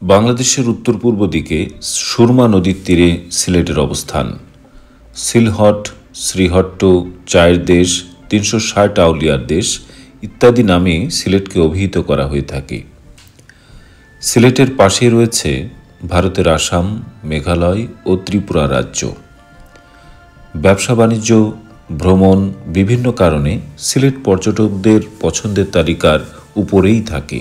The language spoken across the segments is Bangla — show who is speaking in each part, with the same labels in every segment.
Speaker 1: বাংলাদেশের উত্তর-পূর্ব দিকে সুরমা নদীর তীরে সিলেটের অবস্থান। সিলহট, শ্রীহট্ট, চায়ের দেশ, ৩৬০ আউলিয়ার দেশ ইত্যাদি নামে সিলেটকে অভিহিত করা হয়ে থাকে। সিলেটের পাশেই রয়েছে ভারতের আসাম, মেঘালয় ও ত্রিপুরা রাজ্য। ব্যবসা বাণিজ্য, ভ্রমণ বিভিন্ন কারণে সিলেট পর্যটকদের পছন্দের তালিকার উপরেই থাকে।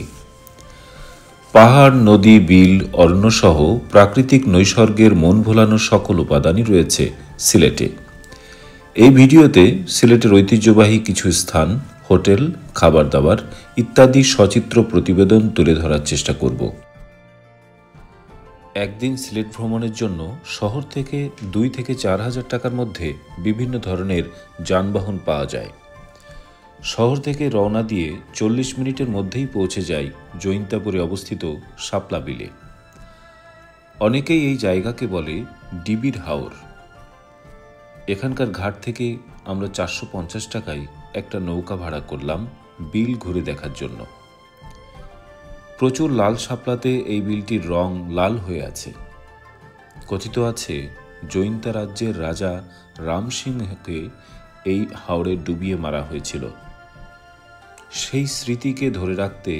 Speaker 1: পাহাড়, নদী, বিল, অরণ্যসহ প্রাকৃতিক নৈসর্গের মন ভোলানো সকল উপাদানই রয়েছে সিলেটে। এই ভিডিওতে সিলেটের ঐতিহ্যবাহী কিছু স্থান, হোটেল, খাবার দাবার ইত্যাদি সচিত্র প্রতিবেদন তুলে ধরার চেষ্টা করব। একদিন সিলেট ভ্রমণের জন্য শহর থেকে ২ থেকে ৪ হাজার টাকার মধ্যে বিভিন্ন ধরনের যানবাহন পাওয়া যায়। শহর থেকে রওনা দিয়ে ৪০ মিনিটের মধ্যেই পৌঁছে যাই জৈন্তাপুরে অবস্থিত শাপলা বিলে। অনেকেই এই জায়গাকে বলে ডিবির হাওর। এখানকার ঘাট থেকে আমরা ৪৫০ টাকায় একটা নৌকা ভাড়া করলাম বিল ঘুরে দেখার জন্য। প্রচুর লাল শাপলাতে এই বিলটির রং লাল হয়ে আছে। কথিত আছে জৈন্তা রাজ্যের রাজা রাম সিংহকে এই হাওরে ডুবিয়ে মারা হয়েছিল। সেই স্মৃতিকে ধরে রাখতে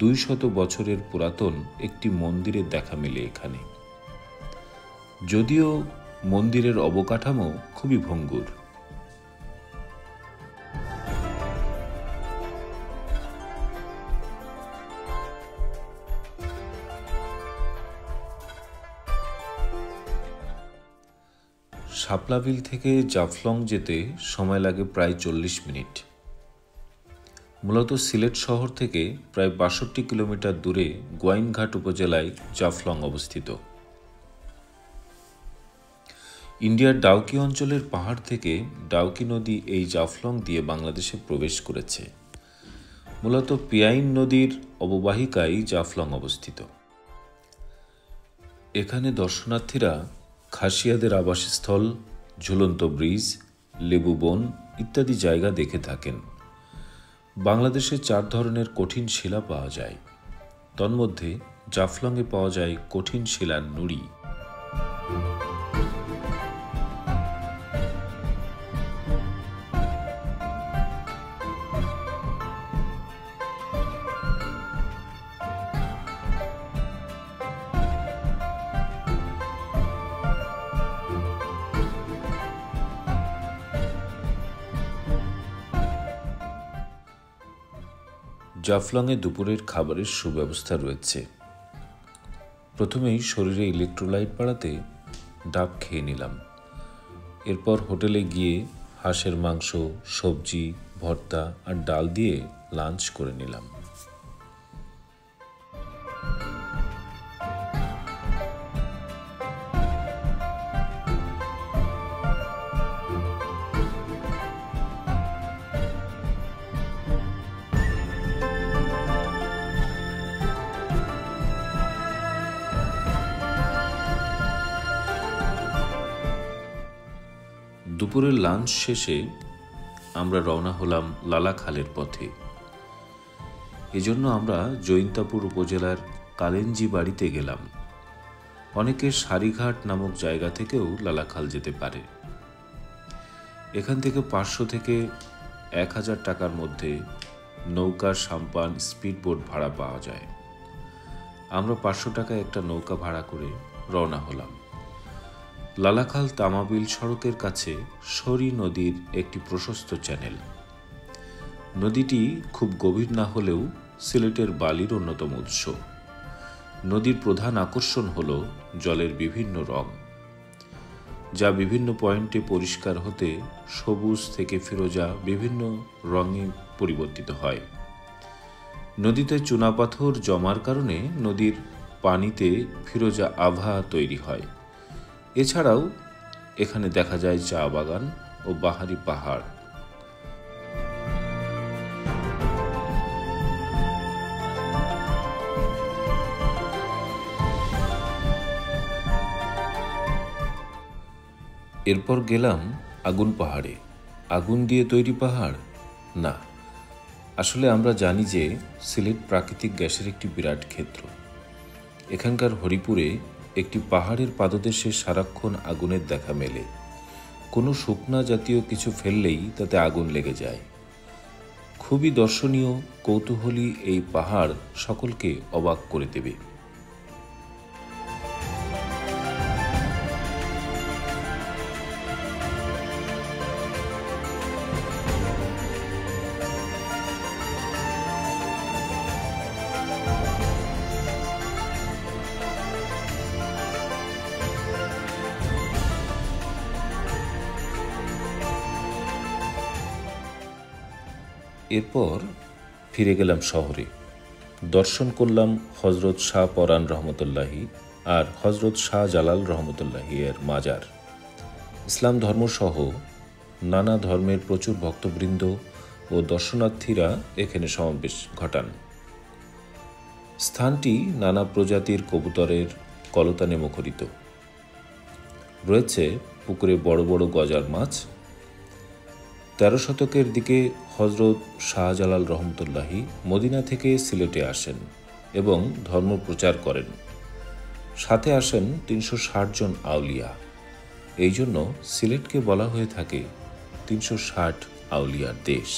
Speaker 1: ২০০ বছরের পুরাতন একটি মন্দিরের দেখা মেলে এখানে। যদিও মন্দিরের অবকাঠামো খুবই ভঙ্গুর। শাপলা বিল থেকে জাফলং যেতে সময় লাগে প্রায় ৪০ মিনিট। মূলত সিলেট শহর থেকে প্রায় ৬২ কিলোমিটার দূরে গোয়াইনঘাট উপজেলায় জাফলং অবস্থিত। ইন্ডিয়ার ডাউকি অঞ্চলের পাহাড় থেকে ডাউকি নদী এই জাফলং দিয়ে বাংলাদেশে প্রবেশ করেছে। মূলত পিয়াইন নদীর অববাহিকায় জাফলং অবস্থিত। এখানে দর্শনার্থীরা খাসিয়াদের আবাসস্থল, ঝুলন্ত ব্রিজ, লেবু বন ইত্যাদি জায়গা দেখে থাকেন। বাংলাদেশে ৪ ধরনের কঠিন শিলা পাওয়া যায়। তন্মধ্যে জাফলংয়ে পাওয়া যায় কঠিন শিলার নুড়ি। জাফলংয়ে দুপুরের খাবারের সুব্যবস্থা রয়েছে। প্রথমেই শরীরে ইলেকট্রোলাইট বাড়াতে ডাব খেয়ে নিলাম। এরপর হোটেলে গিয়ে হাঁসের মাংস, সবজি, ভর্তা আর ডাল দিয়ে লাঞ্চ করে নিলাম। দুপুরের লাঞ্চ শেষে আমরা রওনা হলাম লালাখালের পথে। এজন্য আমরা জৈন্তাপুর উপজেলার কালেঞ্জি বাড়িতে গেলাম। অনেকে সারিঘাট নামক জায়গা থেকেও লালাখাল যেতে পারে। এখান থেকে ৫০০ থেকে ১,০০০ টাকার মধ্যে নৌকা, সাম্পান, স্পিডবোট ভাড়া পাওয়া যায়। আমরা ৫০০ টাকায় একটা নৌকা ভাড়া করে রওনা হলাম। লালাখাল তামাবিল সড়কের কাছে সরি নদীর একটি প্রশস্ত চ্যানেল। নদীটি খুব গভীর না হলেও সিলেটের বালির অন্যতম উৎস। নদীর প্রধান আকর্ষণ হল জলের বিভিন্ন রং, যা বিভিন্ন পয়েন্টে পরিষ্কার হতে সবুজ থেকে ফিরোজা বিভিন্ন রঙে পরিবর্তিত হয়। নদীতে চুনাপাথর জমার কারণে নদীর পানিতে ফিরোজা আভা তৈরি হয়। এছাড়াও এখানে দেখা যায় চা বাগান ও বাহারি পাহাড়। এরপর গেলাম আগুন পাহাড়ে। আগুন দিয়ে তৈরি পাহাড় না, আসলে আমরা জানি যে সিলেট প্রাকৃতিক গ্যাসের একটি বিরাট ক্ষেত্র। এখানকার হরিপুরে একটি পাহাড়ের পাদদেশে সারাক্ষণ আগুনের দেখা মেলে। কোনো শুকনা জাতীয় কিছু ফেললেই তাতে আগুন লেগে যায়। খুবই দর্শনীয়, কৌতূহলী এই পাহাড় সকলকে অবাক করে দেবে। এরপর ফিরে গেলাম শহরে। দর্শন করলাম হজরত শাহ পরান রহমতুল্লাহি আর হজরত শাহ জালাল রহমতুল্লাহি এর মাজার। ইসলাম ধর্মসহ নানা ধর্মের প্রচুর ভক্তবৃন্দ ও দর্শনার্থীরা এখানে সমাবেশ ঘটান। স্থানটি নানা প্রজাতির কবুতরের কলতানে মুখরিত। রয়েছে পুকুরে বড় বড় গজার মাছ। 13 শতকের দিকে হজরত শাহজালাল রহমতুল্লাহি মদিনা থেকে সিলেটে আসেন এবং ধর্ম প্রচার করেন। সাথে আসেন 360 জন আউলিয়া। এই জন্য সিলেটকে বলা হয়ে থাকে 360 আউলিয়ার দেশ।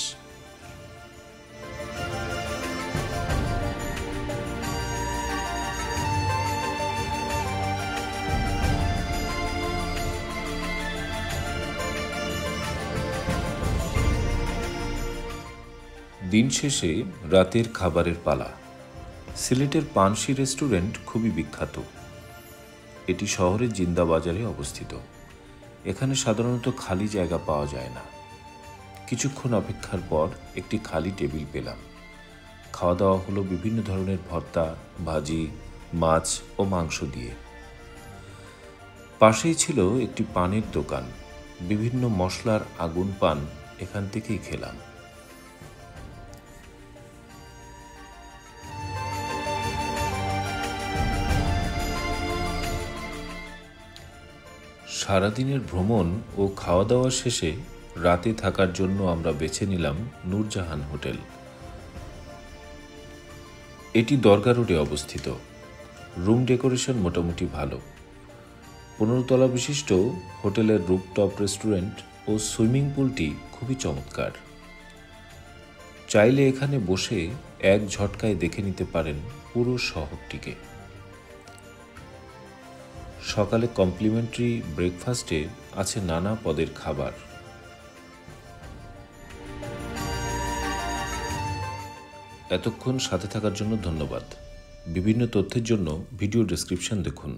Speaker 1: দিন শেষে রাতের খাবারের পালা। সিলেটের পানসি রেস্টুরেন্ট খুবই বিখ্যাত। এটি শহরের জিন্দা বাজারে অবস্থিত। এখানে সাধারণত খালি জায়গা পাওয়া যায় না। কিছুক্ষণ অপেক্ষার পর একটি খালি টেবিল পেলাম। খাওয়া দাওয়া হলো বিভিন্ন ধরনের ভর্তা, ভাজি, মাছ ও মাংস দিয়ে। পাশেই ছিল একটি পানের দোকান। বিভিন্ন মশলার আগুন পান এখান থেকেই খেলাম। সারাদিনের ভ্রমণ ও খাওয়া দাওয়া শেষে রাতে থাকার জন্য আমরা বেছে নিলাম নূরজাহান হোটেল। এটি দরগা রোডে অবস্থিত। রুম ডেকোরেশন মোটামুটি ভালো। 15 তলা বিশিষ্ট হোটেলের রুফটপ রেস্টুরেন্ট ও সুইমিং পুলটি খুবই চমৎকার। চাইলে এখানে বসে এক ঝটকায় দেখে নিতে পারেন পুরো শহরটিকে। সকালে কমপ্লিমেন্টারি ব্রেকফাস্টে আছে নানা পদের খাবার। এতক্ষণ সাথে থাকার জন্য ধন্যবাদ। বিভিন্ন তথ্যের জন্য ভিডিও ডেসক্রিপশন দেখুন।